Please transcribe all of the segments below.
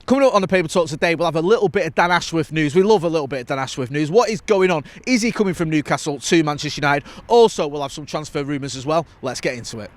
Coming up on the Paper Talk today, we'll have a little bit of Dan Ashworth news. We love a little bit of Dan Ashworth news. What is going on? Is he coming from Newcastle to Manchester United? Also, we'll have some transfer rumours as well. Let's get into it.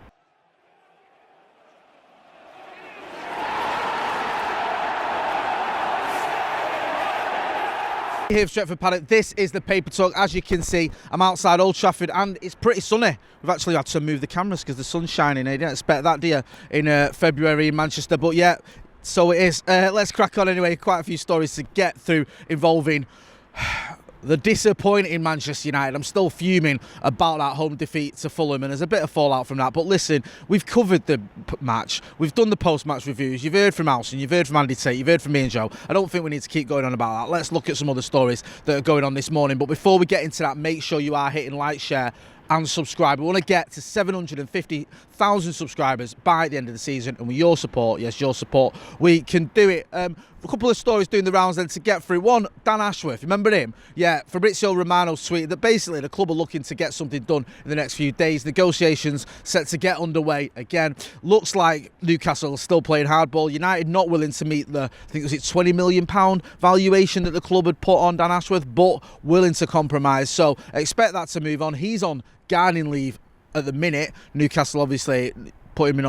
Here for Stretford Paddock, this is the Paper Talk. As you can see, I'm outside Old Trafford and it's pretty sunny. We've actually had to move the cameras because the sun's shining. You didn't expect that, do you, in February in Manchester? But yeah, so it is. Let's crack on anyway. Quite a few stories to get through involving the disappointing Manchester United. I'm still fuming about that home defeat to Fulham, and there's a bit of fallout from that. But listen, we've covered the match. We've done the post-match reviews. You've heard from Alison. You've heard from Andy Tate. You've heard from me and Joe. I don't think we need to keep going on about that. Let's look at some other stories that are going on this morning. But before we get into that, make sure you are hitting like, share, and subscribe. We want to get to 750,000 subscribers by the end of the season, and with your support, yes, your support, we can do it. A couple of stories doing the rounds then to get through. One, Dan Ashworth, remember him? Yeah, Fabrizio Romano's tweet that basically the club are looking to get something done in the next few days. Negotiations set to get underway again. Looks like Newcastle are still playing hardball. United not willing to meet the, I think it was £20 million valuation that the club had put on Dan Ashworth, but willing to compromise. So expect that to move on. He's on gardening leave at the minute. Newcastle obviously putting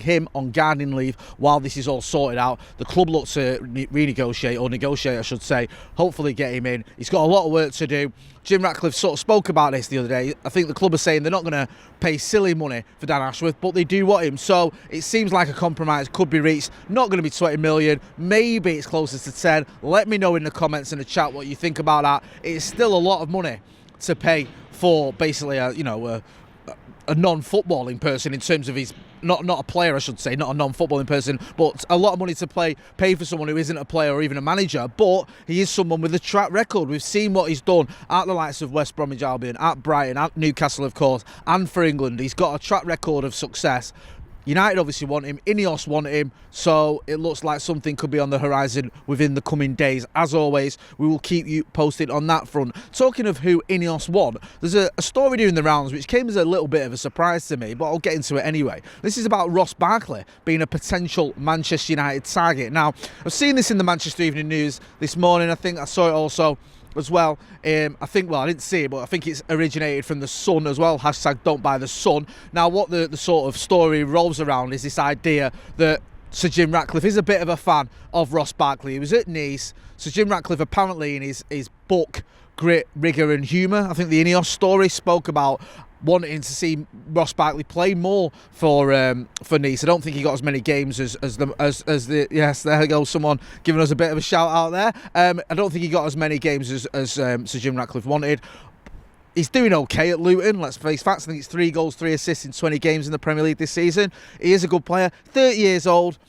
him on gardening leave while this is all sorted out. The club looks to renegotiate, or negotiate I should say, hopefully get him in. He's got a lot of work to do. Jim Ratcliffe sort of spoke about this the other day. I think the club are saying they're not going to pay silly money for Dan Ashworth, but they do want him. So it seems like a compromise could be reached. Not going to be 20 million. Maybe it's closer to 10. Let me know in the comments in the chat what you think about that. It's still a lot of money to pay for basically a non-footballing person in terms of his not a player, I should say, not a non-footballing person, but a lot of money to pay for someone who isn't a player or even a manager. But he is someone with a track record. We've seen what he's done at the likes of West Bromwich Albion, at Brighton, at Newcastle, of course, and for England. He's got a track record of success. United obviously want him, Ineos want him, so it looks like something could be on the horizon within the coming days. As always, we will keep you posted on that front. Talking of who Ineos want, there's a story doing the rounds which came as a little bit of a surprise to me, but I'll get into it anyway. This is about Rosh Barkley being a potential Manchester United target. Now, I've seen this in the Manchester Evening News this morning. I think I saw it also as well. I didn't see it, but I think it's originated from the Sun as well. Hashtag don't buy the Sun. Now, what the sort of story revolves around is this idea that Sir Jim Ratcliffe is a bit of a fan of Rosh Barkley. He was at Nice. Sir Jim Ratcliffe apparently in his book Grit, Rigour and Humour, I think the Ineos story, spoke about wanting to see Rosh Barkley play more for Nice. I don't think he got as many games as the yes, there goes someone giving us a bit of a shout out there. I don't think he got as many games as Sir Jim Ratcliffe wanted. He's doing okay at Luton, let's face facts. I think it's 3 goals, 3 assists in 20 games in the Premier League this season. He is a good player, 30 years old.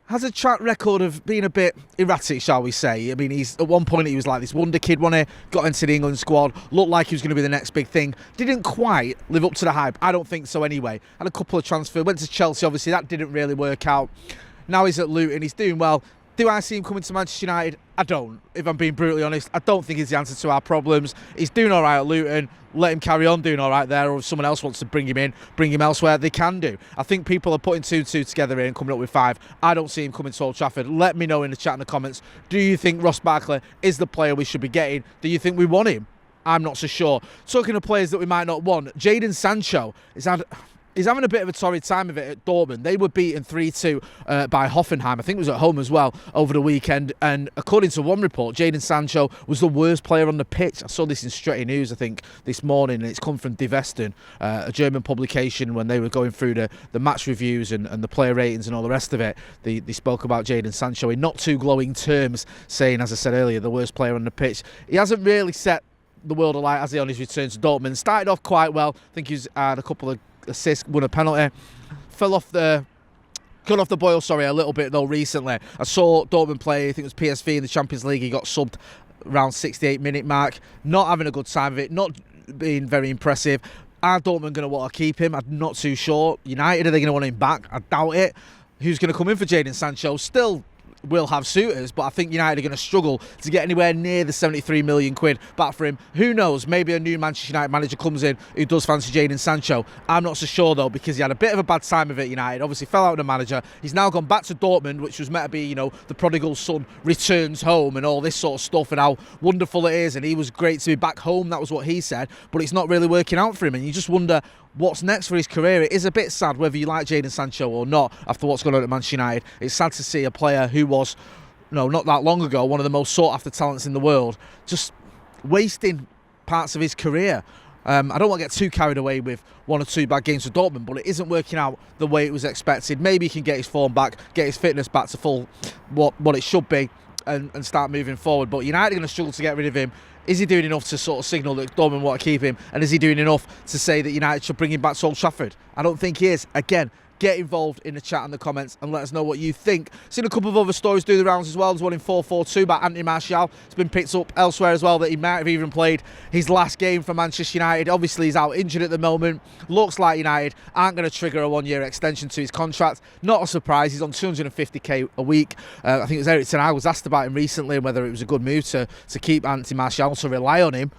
Has a track record of being a bit erratic, shall we say. I mean, at one point he was like this wonder kid, wasn't he? Got into the England squad, looked like he was going to be the next big thing. Didn't quite live up to the hype. I don't think so anyway. Had a couple of transfers, went to Chelsea, obviously that didn't really work out. Now he's at Luton, he's doing well. Do I see him coming to Manchester United? I don't, if I'm being brutally honest. I don't think he's the answer to our problems. He's doing all right at Luton. Let him carry on doing all right there, or if someone else wants to bring him in, bring him elsewhere, they can do. I think people are putting 2 together here and coming up with 5. I don't see him coming to Old Trafford. Let me know in the chat in the comments. Do you think Rosh Barkley is the player we should be getting? Do you think we want him? I'm not so sure. Talking of players that we might not want, Jadon Sancho he's having a bit of a torrid time of it at Dortmund. They were beaten 3-2 by Hoffenheim. I think it was at home as well over the weekend. And according to one report, Jadon Sancho was the worst player on the pitch. I saw this in Stretford News, I think, this morning. And it's come from Die Westen, a German publication, when they were going through the match reviews and the player ratings and all the rest of it. They spoke about Jadon Sancho in not too glowing terms, saying, as I said earlier, the worst player on the pitch. He hasn't really set the world alight, has he, on his return to Dortmund. Started off quite well. I think he's had a couple of assists, won a penalty, got off the boil, a little bit though recently. I saw Dortmund play, I think it was PSV in the Champions League. He got subbed around 68-minute mark, not having a good time of it, not being very impressive. Are Dortmund going to want to keep him? I'm not too sure. United, are they going to want him back? I doubt it. Who's going to come in for Jadon Sancho? Still will have suitors, but I think United are going to struggle to get anywhere near the 73 million quid back for him. Who knows, maybe a new Manchester United manager comes in who does fancy Jadon Sancho. I'm not so sure though, because he had a bit of a bad time of it, United. Obviously fell out with the manager. He's now gone back to Dortmund, which was meant to be, you know, the prodigal son returns home and all this sort of stuff, and how wonderful it is, and he was great to be back home. That was what he said, but it's not really working out for him, and you just wonder what's next for his career. It is a bit sad whether you like Jadon Sancho or not after what's going on at Manchester United. It's sad to see a player who was, not that long ago, one of the most sought after talents in the world, just wasting parts of his career. I don't want to get too carried away with 1 or 2 bad games for Dortmund, but it isn't working out the way it was expected. Maybe he can get his form back, get his fitness back to full what it should be, and start moving forward. But United are going to struggle to get rid of him. Is he doing enough to sort of signal that Dortmund want to keep him? And is he doing enough to say that United should bring him back to Old Trafford? I don't think he is. Again, get involved in the chat and the comments and let us know what you think. Seen a couple of other stories do the rounds as well. There's one in 442 about Anthony Martial. It's been picked up elsewhere as well that he might have even played his last game for Manchester United. Obviously, he's out injured at the moment. Looks like United aren't going to trigger a 1-year extension to his contract. Not a surprise. He's on 250k a week. I think it was Eric Ten Hag was asked about him recently and whether it was a good move to keep Anthony Martial, to rely on him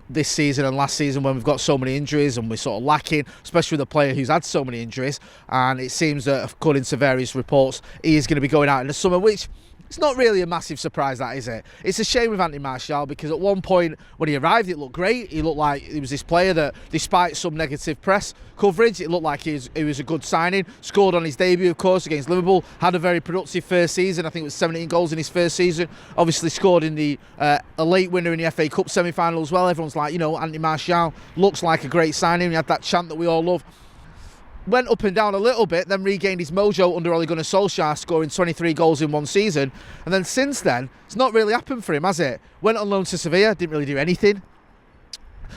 this season and last season when we've got so many injuries and we're sort of lacking, especially with a player who's had so many injuries. And it seems that, according to various reports, he is going to be going out in the summer, which it's not really a massive surprise, that, is it? It's a shame with Anthony Martial, because at one point when he arrived it looked great. He looked like he was this player that, despite some negative press coverage, it looked like he was a good signing. Scored on his debut, of course, against Liverpool. Had a very productive first season. I think it was 17 goals in his first season. Obviously scored in a late winner in the FA Cup semi-final as well. Everyone's like, Anthony Martial looks like a great signing. He had that chant that we all love. Went up and down a little bit, then regained his mojo under Ole Gunnar Solskjaer, scoring 23 goals in one season. And then since then, it's not really happened for him, has it? Went on loan to Sevilla, didn't really do anything.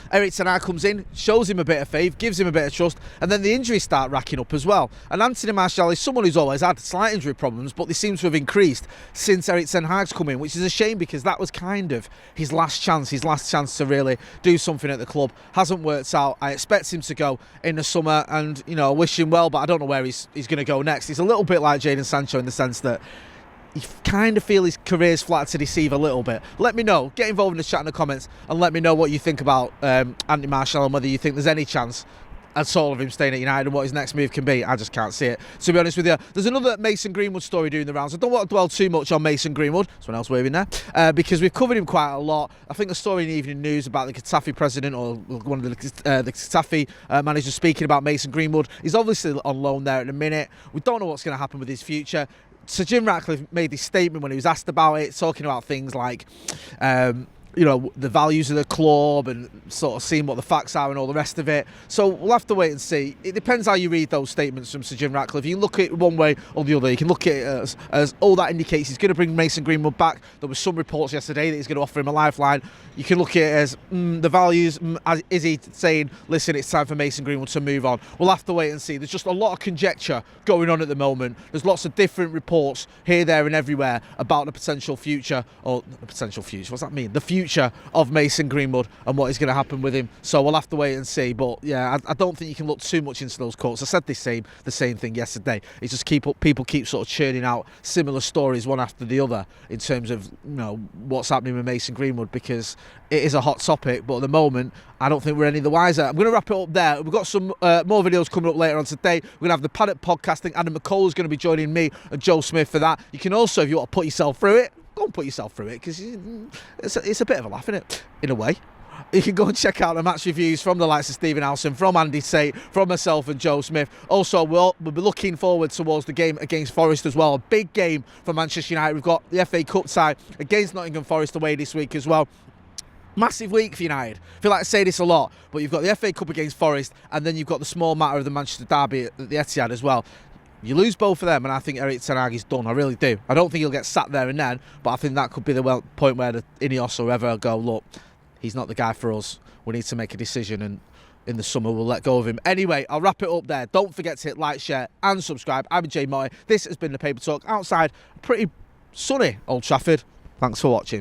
Eric Ten Hag comes in, shows him a bit of faith, gives him a bit of trust, and then the injuries start racking up as well. And Anthony Martial is someone who's always had slight injury problems, but they seem to have increased since Eric Ten Hag's come in, which is a shame, because that was kind of his last chance to really do something at the club. Hasn't worked out. I expect him to go in the summer, and I wish him well, but I don't know where he's going to go next. He's a little bit like Jadon Sancho in the sense that you kind of feel his career's flat to deceive a little bit. Let me know. Get involved in the chat in the comments and let me know what you think about Anthony Martial and whether you think there's any chance at all of him staying at United and what his next move can be. I just can't see it, to be honest with you. There's another Mason Greenwood story doing the rounds. I don't want to dwell too much on Mason Greenwood. Someone else waving there. Because we've covered him quite a lot. I think the story in the Evening News about the Getafe president, or one of the Getafe managers, speaking about Mason Greenwood. He's obviously on loan there at the minute. We don't know what's going to happen with his future. Sir Jim Ratcliffe made this statement when he was asked about it, talking about things like the values of the club and sort of seeing what the facts are and all the rest of it. So we'll have to wait and see. It depends how you read those statements from Sir Jim Ratcliffe. You can look at it one way or the other. You can look at it as all that indicates he's going to bring Mason Greenwood back. There were some reports yesterday that he's going to offer him a lifeline. You can look at it as the values. Is he saying, listen, it's time for Mason Greenwood to move on? We'll have to wait and see. There's just a lot of conjecture going on at the moment. There's lots of different reports here, there and everywhere about the potential future, what's that mean? The future of Mason Greenwood and what is going to happen with him. So we'll have to wait and see. But yeah, I don't think you can look too much into those quotes. I said the same thing yesterday. It's just people keep sort of churning out similar stories one after the other in terms of what's happening with Mason Greenwood, because it is a hot topic. But at the moment, I don't think we're any the wiser. I'm going to wrap it up there. We've got some more videos coming up later on today. We're going to have the Paddock podcasting. Adam McCall is going to be joining me and Joe Smith for that. You can also, if you want to put yourself through it, go and put yourself through it, because it's a bit of a laugh, isn't it? In a way. You can go and check out the match reviews from the likes of Stephen Alson, from Andy Sate, from myself and Joe Smith. Also, we'll be looking forward towards the game against Forest as well. A big game for Manchester United. We've got the FA Cup tie against Nottingham Forest away this week as well. Massive week for United. I feel like I say this a lot, but you've got the FA Cup against Forest, and then you've got the small matter of the Manchester derby at the Etihad as well. You lose both of them, and I think Eric Ten Hag is done. I really do. I don't think he'll get sat there and then, but I think that could be the point where the Ineos or whoever go, look, he's not the guy for us. We need to make a decision, and in the summer we'll let go of him. Anyway, I'll wrap it up there. Don't forget to hit like, share and subscribe. I'm Jay Motty. This has been the Paper Talk outside pretty sunny Old Trafford. Thanks for watching.